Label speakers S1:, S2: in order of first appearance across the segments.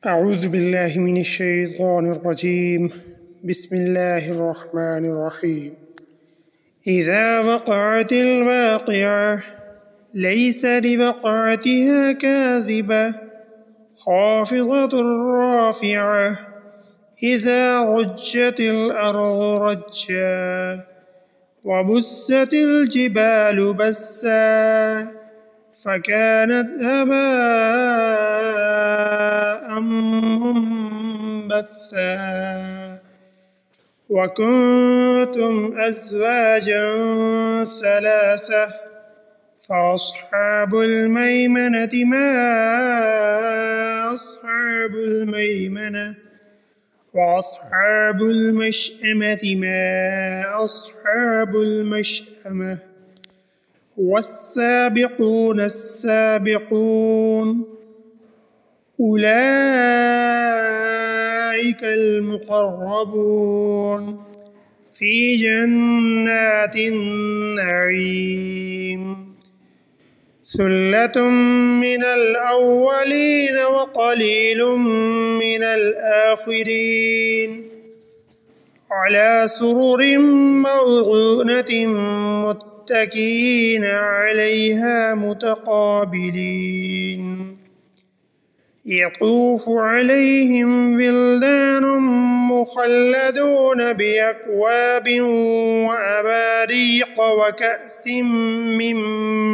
S1: أعوذ بالله من الشيطان الرجيم. بسم الله الرحمن الرحيم. إذا وقعت الواقعة ليس لوقعتها كاذبة خافضة رافعة إذا رجت الأرض رجا وبست الجبال بسا فكانت هباء منبثا وكنتم أزواجا ثلاثة فأصحاب الميمنة ما أصحاب الميمنة وأصحاب المشأمة ما أصحاب المشأمة والسابقون السابقون أولئك المقربون في جنات النعيم ثلة من الأولين وقليل من الآخرين على سرر موضونة متكئين عليها متقابلين يطوف عليهم ولدان مخلدون بأكواب وأباريق وكأس من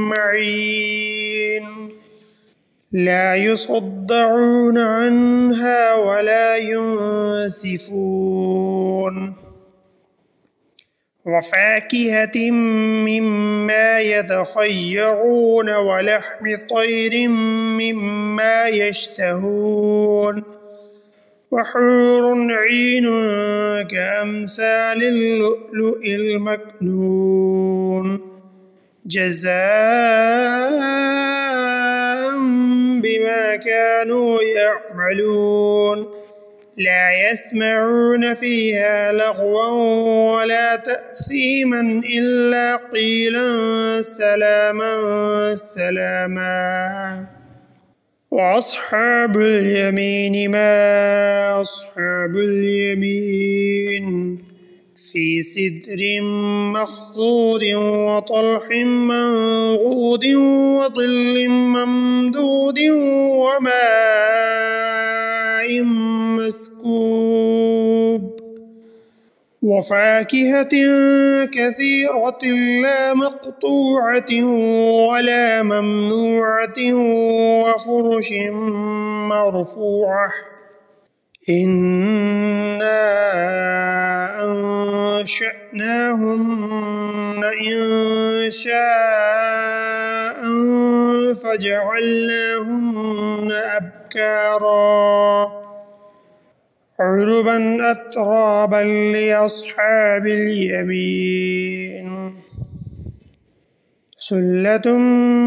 S1: معين لا يصدعون عنها ولا ينزفون وفاكهة مما يتخيرون ولحم طير مما يشتهون وحور عين كأمثال اللؤلؤ المكنون جزاء بما كانوا يعملون لا يسمعون فيها لغوا ولا تأثيما إلا قيلا سلاما سلاما وأصحاب اليمين ما أصحاب اليمين في سدر مخضود وطلح منضود وظل ممدود وماء مسكوب وفاكهة كثيرة لا مقطوعة ولا ممنوعة وفرش مرفوعة إنا أنشأناهن إنشاء فجعلناهن أبكارا عربا أترابا لأصحاب اليمين ثلة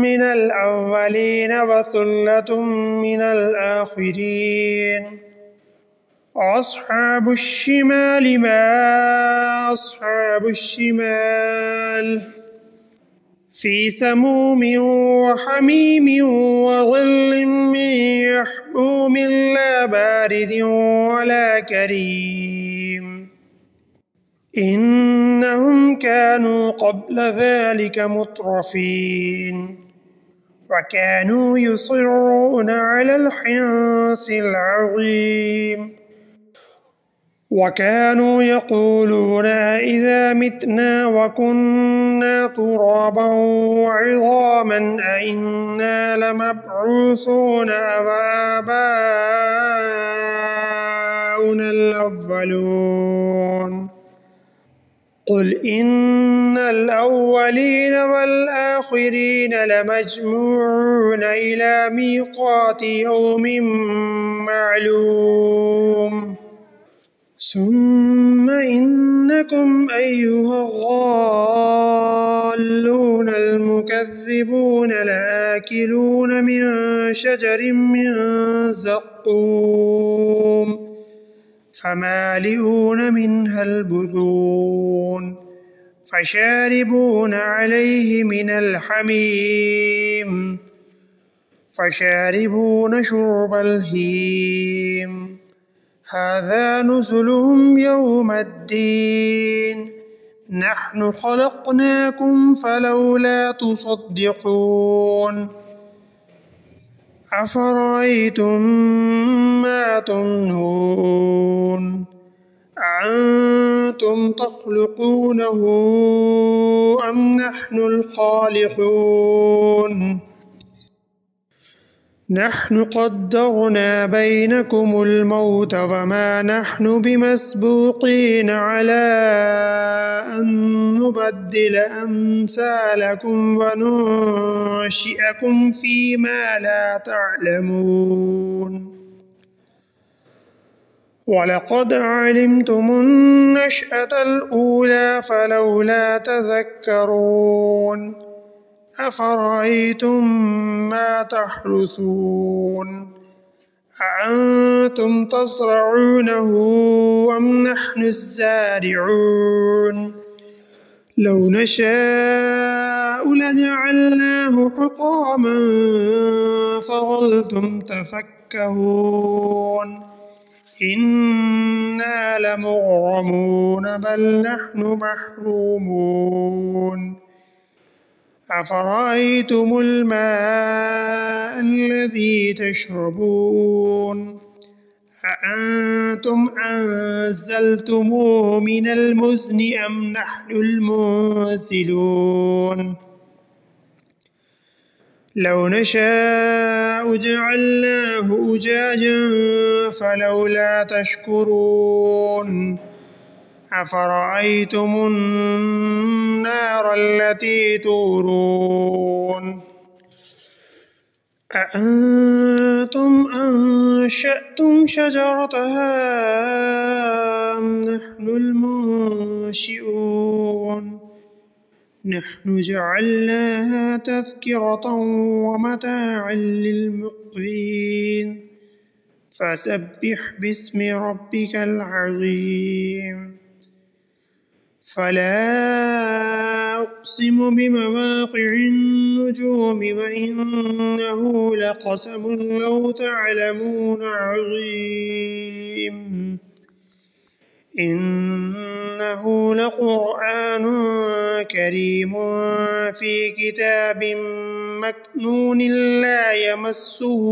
S1: من الأولين وثلة من الآخرين أصحاب الشمال ما أصحاب الشمال في سموم وحميم وظل من يحموم لا بارد ولا كريم إنهم كانوا قبل ذلك مترفين وكانوا يصرون على الحنث العظيم وكانوا يقولون إذا متنا وكنا ترابا وعظاما أئنا لمبعوثون أَوَآبَاؤُنَا الأولون قل إن الأولين والآخرين لمجموعون إلى ميقات يوم معلوم ثم إنكم أيها الضالون المكذبون لآكلون من شجر من زقوم فمالئون منها البطون فشاربون عليه من الحميم فشاربون شرب الهيم هذا نزلهم يوم الدين نحن خلقناكم فلولا تصدقون أفرأيتم ما تمنون أأنتم تخلقونه أم نحن الخالقون نحن قدرنا بينكم الموت وما نحن بمسبوقين على أن نبدل أمثالكم وننشئكم فيما لا تعلمون ولقد علمتم النشأة الأولى فلولا تذكرون أفرأيتم ما تحرثون أأنتم تزرعونه أم نحن الزارعون لو نشاء لجعلناه حطاما فظلتم تفكهون إنا لمغرمون بل نحن محرومون أفرأيتم الماء الذي تشربون أأنتم أنزلتموه من المزن أم نحن المنزلون لو نشاء جعلناه أجاجا فلولا تشكرون أفرأيتم النار التي تورون أأنتم أنشأتم شجرتها أم نحن المنشئون نحن جعلناها تذكرة ومتاعا للمقوين فسبح باسم ربك العظيم فلا أقسم بمواقع النجوم وإنه لقسم لو تعلمون عظيم إنه لقرآن كريم في كتاب مكنون لا يمسه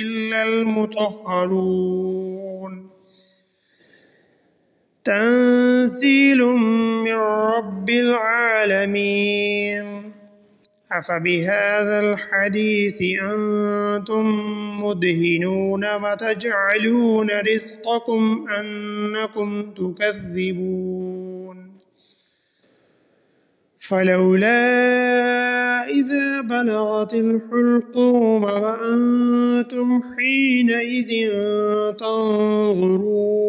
S1: إلا المطهرون تنزيل من رب العالمين أفبهذا الحديث أنتم مدهنون وتجعلون رزقكم أنكم تكذبون فلولا إذا بلغت الحلقوم وأنتم حينئذ تنظرون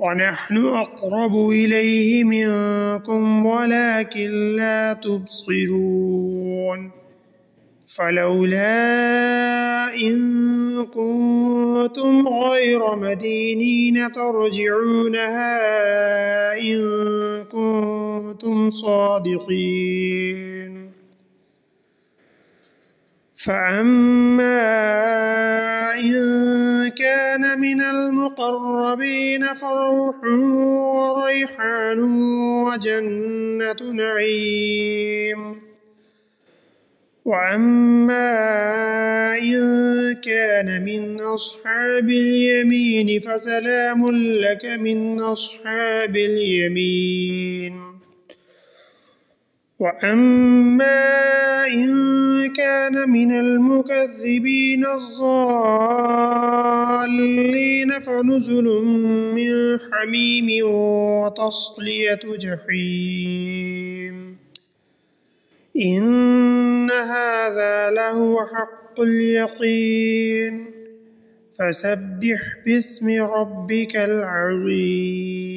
S1: ونحن أقرب إليه منكم ولكن لا تبصرون فلولا إن كنتم غير مدينين ترجعونها إن كنتم صادقين فأما إن كان من المقربين فروح وريحان وجنة نعيم وأما إن كان من أصحاب اليمين فسلام لك من أصحاب اليمين وأما إن كان من المكذبين الضالين فنزل من حميم وتصلية جحيم إن هذا لهو حق اليقين فسبح باسم ربك العظيم